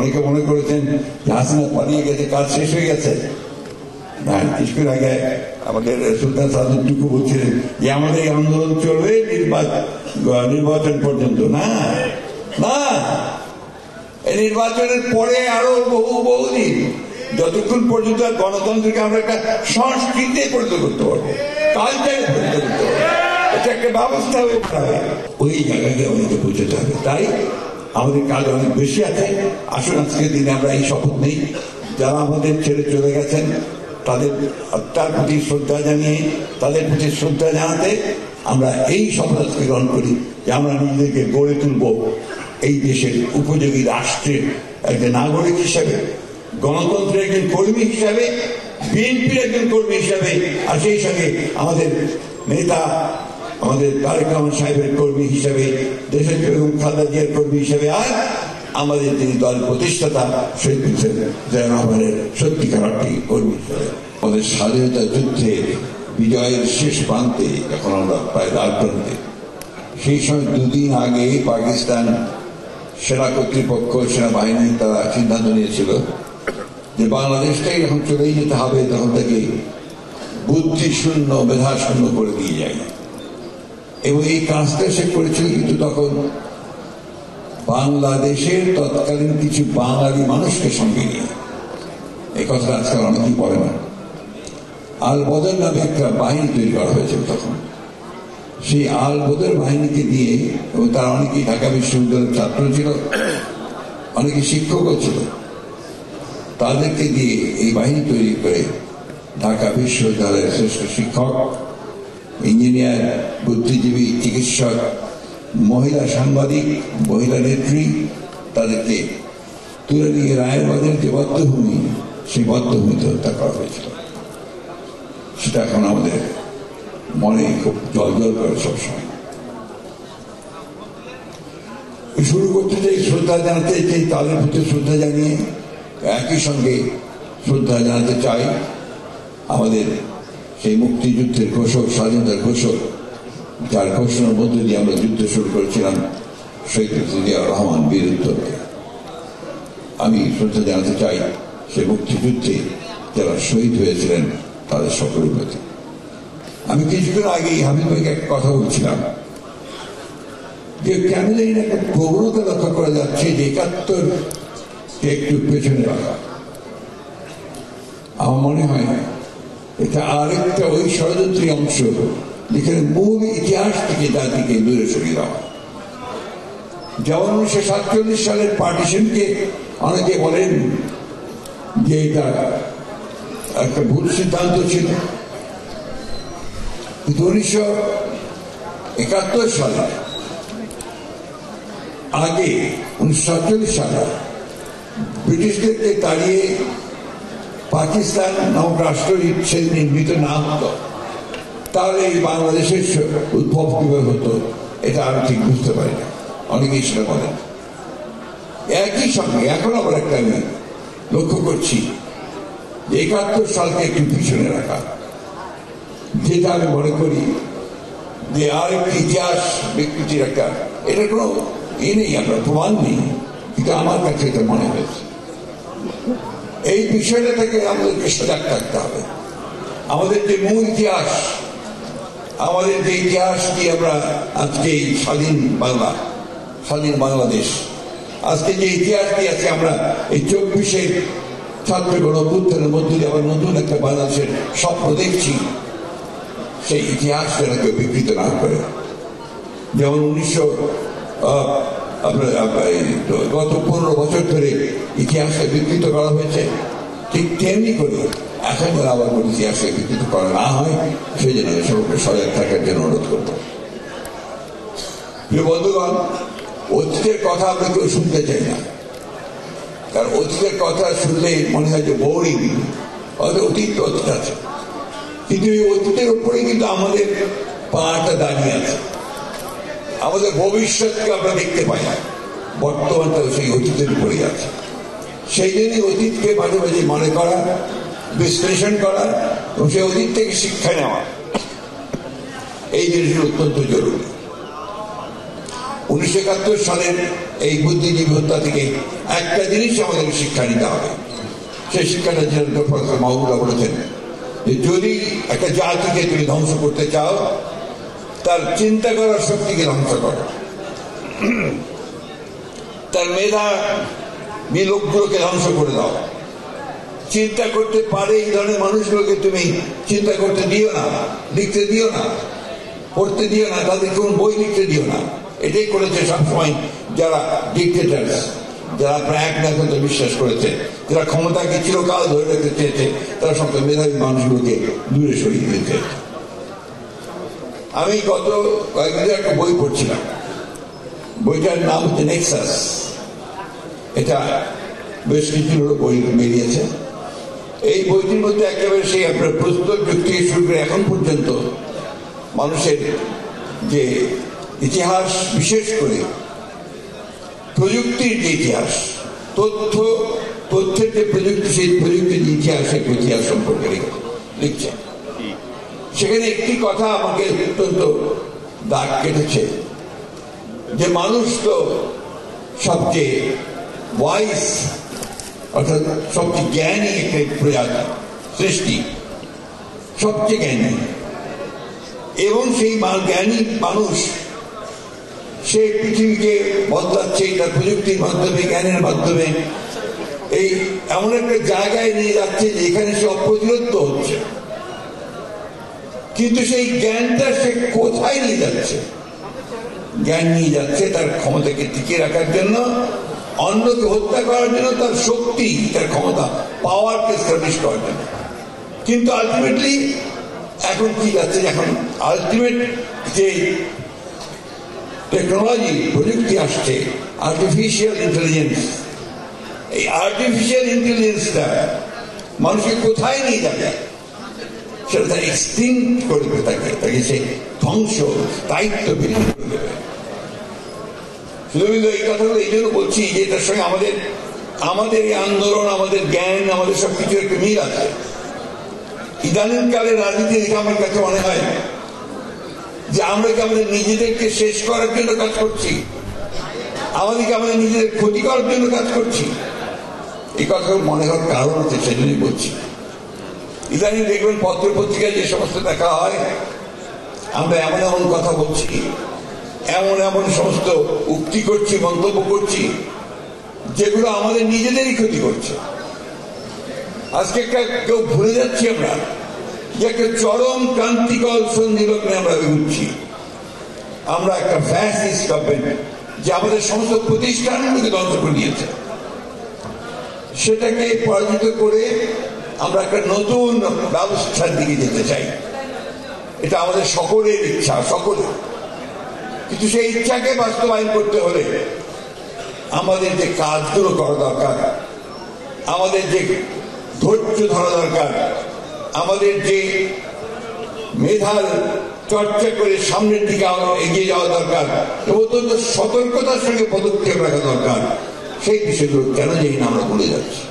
অনেকে মনে করেছেন যে হাসিনা পালিয়ে গেছে, কাজ শেষ হয়ে গেছে। না, কিছুক্ষণ আগে আমাদের সুলতান সাদুটুকু বলছিলেন যে আমাদের এই আন্দোলন চলবে নির্বাচন পর্যন্ত। না না, এই নির্বাচনের পরে আরো বহুদিন, যতক্ষণ পর্যন্ত গণতন্ত্রকে আমরা একটা সংস্কৃতিতে পরিণত করতে পারবো, কালচারে পরিণত করতে পারবো, এটা একটা ব্যবস্থা হয়ে যাবে। ওই জায়গাকে আমাদেরকে পৌঁছতে হবে। তাই আমাদের কাজ অনেক বেশি আছে। আসুন আজকের দিনে আমরা এই শপথ নেই, যারা আমাদের ছেড়ে চলে গেছেন তাদের আত্মার প্রতি শ্রদ্ধা জানিয়ে, তাদের প্রতি শ্রদ্ধা জানাতে আমরা এই শপথ গ্রহণ করি যে আমরা নিজেদেরকে গড়ে তুলব এই দেশের উপযোগী রাষ্ট্রের একজন নাগরিক হিসাবে, গণতন্ত্রের একজন কর্মী হিসাবে, বিএনপির একজন কর্মী হিসাবে, আর সেই সঙ্গে আমাদের নেতা আমাদের তারেক রহমান সাহেবের কর্মী হিসাবে, দেশের বেগম খালেদা জিয়ার কর্মী হিসাবে, আর আমাদের যিনি দল প্রতিষ্ঠাতা শহীদ জিয়াউর রহমানের সত্যিকার অর্থে কর্মী হিসাবে। আমাদের স্বাধীনতা যুদ্ধের বিজয়ের শেষ প্রান্তে এখন আমরা প্রায় দ্বার প্রান্তে। সেই সময় দুদিন আগে পাকিস্তান সেনা কর্তৃপক্ষ, সেনাবাহিনী তারা সিদ্ধান্ত নিয়েছিল যে বাংলাদেশটাই যখন চলেই যেতে হবে তখন তাকে বুদ্ধি শূন্য, মেধা শূন্য করে দিয়ে যায়। এবং এই কাজটা সে করেছিল, কিন্তু তখন বাংলাদেশের তৎকালীন কিছু বাঙালি মানুষকে সঙ্গে নিয়ে। এই কথাটা আজকাল অনেকেই পড়ে না। আল বদর নামে একটা বাহিনী তৈরি করা হয়েছিল তখন। সেই আল বদর বাহিনীকে দিয়ে, এবং তারা অনেকেই ঢাকা বিশ্ববিদ্যালয়ের ছাত্র ছিল, অনেকে শিক্ষকও ছিল, তাদেরকে দিয়ে এই বাহিনী তৈরি করে ঢাকা বিশ্ববিদ্যালয়ের শ্রেষ্ঠ শিক্ষক, ইঞ্জিনিয়ার, বুদ্ধিজীবী, চিকিৎসক, মহিলা সাংবাদিক, মহিলা নেত্রী, তাদেরকে তুলে নিয়ে রায়ের বাজারের যে বদ্ধভূমি, সেই বদ্ধভূমিতে হত্যা করা হয়েছিল। সেটা এখন আমাদের মনে খুব জল করে সবসময়। শুরু করতে চাই শ্রদ্ধা জানাতে চাই, তাদের প্রতি শ্রদ্ধা জানিয়ে একই সঙ্গে শ্রদ্ধা জানাতে চাই আমাদের সেই মুক্তিযুদ্ধের ঘোষক, স্বাধীনতার ঘোষক, যার ঘোষণার মধ্যে দিয়ে আমরা যুদ্ধ শুরু করেছিলাম, শহীদ জিয়াউর রহমান বীর উত্তমকে। আমি শ্রদ্ধা জানাতে চাই সেই মুক্তিযুদ্ধে যারা শহীদ হয়েছিলেন তাদের সকলের প্রতি। আমি কিছুদিন আগেই হামিদ ভাইকে একটা কথা বলছিলাম যে কেন জানি একটা প্রবণতা লক্ষ্য করা যাচ্ছে যে ৭১কে একটু পেছনে রাখা। আমার মনে হয় এটা আরেকটা ওই ষড়যন্ত্রী অংশ, যেখানে মূল ইতিহাস থেকে জাতিকে দূরে সরিয়ে দেওয়া। যেমন ১৯৪৭ সালের পার্টিশনকে অনেকে বলেন যে এটা একটা ভুল সিদ্ধান্ত ছিল, কিন্তু ১৯৭১ সালে আগে ১৯৪৭ সালে ব্রিটিশদেরকে তাড়িয়ে পাকিস্তান নামক রাষ্ট্র ইচ্ছে নির্মিত না হতো, তাহলে এই বাংলাদেশের উদ্ভব কিভাবে হতো এটা আমি ঠিক বুঝতে পারি না। অনেকেই সেটা বলেন। একই সঙ্গে এখন আবার একটা আমি লক্ষ্য করছি যে ৭১ সালকে একটু পিছনে রাখা, যেটা আমি মনে করি যে আরেকটি ইতিহাস বিকৃতির একটা, এটা কোনো নেই, আমরা প্রমাণ নেই, কিন্তু আমার কাছে এটা মনে হয়েছে। এই বিষয়টা থেকে আমাদেরকে সজাগ থাকতে হবে। আমাদের যে মূল ইতিহাস, আমাদের যে ইতিহাস দিয়ে আমরা আজকে এই স্বাধীন বাংলাদেশ, আজকে যে ইতিহাস দিয়ে আছে আমরা এই ২৪-এর ছাত্র গণঅভ্যুত্থানের মধ্যে দিয়ে আবার নতুন একটা বাংলাদেশের স্বপ্ন দেখছি, সেই ইতিহাস যেন কেউ বিকৃত না করে। যেমন গত ১৫ বছর ধরে ইতিহাসকে বিকৃত করা হয়েছে, ঠিক তেমনি করে এখন যেন আবার কোনো ইতিহাসকে বিকৃত করা না হয়, সেই জন্য সকলকে সজাগ থাকার জন্য অনুরোধ করব। প্রিয় বন্ধুগণ, অতীতের কথা আমরা কেউ শুনতে চাই না, কারণ অতীতের কথা শুনলে মনে হয় যে বোরিং, অতীত আছে, কিন্তু এই অতীতের উপরে কিন্তু আমাদের পাটা দাঁড়িয়ে আছে। আমাদের ভবিষ্যৎকে আমরা দেখতে পাই না, বর্তমানটা সেই অতীতের উপরে আছে। সেই জন্যই অতীতকে মাঝে মাঝে মনে করা, বিশ্লেষণ করা এবং সেই অতীত থেকে শিক্ষা নেওয়া, এই জিনিসগুলো অত্যন্ত জরুরি। ১৯৭১ সালের এই বুদ্ধিজীবী হত্যা থেকে একটা জিনিস আমাদের শিক্ষা নিতে হবে। সেই শিক্ষাটা যেন প্রফেসর মাহবুবুল্লাহ বলেছেন যে যদি একটা জাতিকে তুমি ধ্বংস করতে চাও তার চিন্তা করার শক্তিকে ধ্বংস করো, তার মেধা লোকগুলোকে ধ্বংস করে দাও। চিন্তা করতে পারে এই ধরনের মানুষগুলোকে তুমি চিন্তা করতে দিও না, লিখতে দিও না, পড়তে দিও না, তাদের কোন বই লিখতে দিও না। এটাই করেছে সবসময় যারা ডিক্টেটরস, যারা প্রায় একনায়কত্বে বিশ্বাস করেছে, যারা ক্ষমতাকে চিরকাল ধরে রাখতে চেয়েছে, তারা সব মেধাবী মানুষগুলোকে দূরে সরিয়ে দিতে। আমি গত কয়েকদিন একটা বই পড়ছিলাম, বইটার নাম হচ্ছে নেক্সাস। এটা বেশ কিছু বই বেরিয়েছে। এই বইটির মধ্যে একেবারে সেই আপনার প্রস্তুত যুক্তি শুরু করে এখন পর্যন্ত মানুষের যে ইতিহাস, বিশেষ করে প্রযুক্তির যে ইতিহাস, তথ্যের যে প্রযুক্তি, সেই প্রযুক্তির যে ইতিহাস সম্পর্কে লিখছে। সেখানে একটি কথা আমাকে অত্যন্ত দাগ কেটেছে যে মানুষ তো সবচেয়ে ওয়াইস, অর্থাৎ সবচেয়ে জ্ঞানী একটা প্রজাতি, সৃষ্টি, সবচেয়ে জ্ঞানী। এবং সেই জ্ঞানী মানুষ সে পৃথিবীকে বদলাচ্ছে তার প্রযুক্তির মাধ্যমে, জ্ঞানের মাধ্যমে। এই এমন একটা জায়গায় নিয়ে যাচ্ছে যে এখানে সে অপ্রতিরোধ্য হচ্ছে। কিন্তু সেই জ্ঞানটা সে কোথায় নিয়ে যাচ্ছে? জ্ঞান নিয়ে যাচ্ছে তার ক্ষমতাকে টিকিয়ে রাখার জন্য, অন্যকে হত্যা করার জন্য, তার শক্তি, তার ক্ষমতা, পাওয়ারকে এস্টাবলিশ করার জন্য। কিন্তু আলটিমেটলি এখন কি যাচ্ছে, এখন আলটিমেট যে টেকনোলজি, প্রযুক্তি আসছে, আর্টিফিশিয়াল ইন্টেলিজেন্স, এই আর্টিফিশিয়াল ইন্টেলিজেন্সটা মানুষকে কোথায় নিয়ে যাবে? সেটা তার এক্সটিংক্ট করবে, তাকে সে ধ্বংস, দায়িত্ব বেরিয়ে করে দেবে। শুধু এই কথাগুলো এই জন্য বলছি যে এটার সঙ্গে আমাদের এই আন্দোলন, আমাদের জ্ঞান, আমাদের সবকিছু একটা মিল আছে। ইদানিংকালের রাজনীতি দেখে আমার কাছে মনে হয় যে আমরা কি আমাদের নিজেদেরকে শেষ করার জন্য কাজ করছি, আমাদেরকে আমাদের নিজেদের ক্ষতি করার জন্য কাজ করছি। এই কথাগুলো মনে হওয়ার কারণ আছে, সেজন্যই বলছি। ইদানিং দেখবেন পত্র পত্রিকায় যে সমস্ত দেখা হয়, আমরা এমন এমন কথা বলছি, এমন এমন সমস্ত উক্তি করছি, মন্তব্য করছি, যেগুলো আমাদের নিজেদেরই ক্ষতি করছে। আজকে কেউ ভুলে যাচ্ছি আমরা যে একটা চরম ক্রান্তিকর সন্ধিলগ্নে আমরা এগোচ্ছি। আমরা একটা ফ্যাসিস্ট গভর্নমেন্ট যে আমাদের সমস্ত প্রতিষ্ঠানগুলোকে ধ্বংস করে দিয়েছে, সেটাকে পরাজিত করে আমরা একটা নতুন ব্যবস্থার দিকে যেতে চাই। এটা আমাদের সকলের ইচ্ছা, সকলের। কিন্তু সেই ইচ্ছাকে বাস্তবায়ন করতে হলে আমাদের যে কাজগুলো করা দরকার, আমাদের যে ধৈর্য ধরা দরকার, আমাদের যে মেধার চর্চা করে সামনের দিকে এগিয়ে যাওয়া দরকার, অত্যন্ত সতর্কতার সঙ্গে পদক্ষেপ রাখা দরকার। সেই বিষয়গুলো কেন জানি না আমরা ভুলে যাচ্ছি।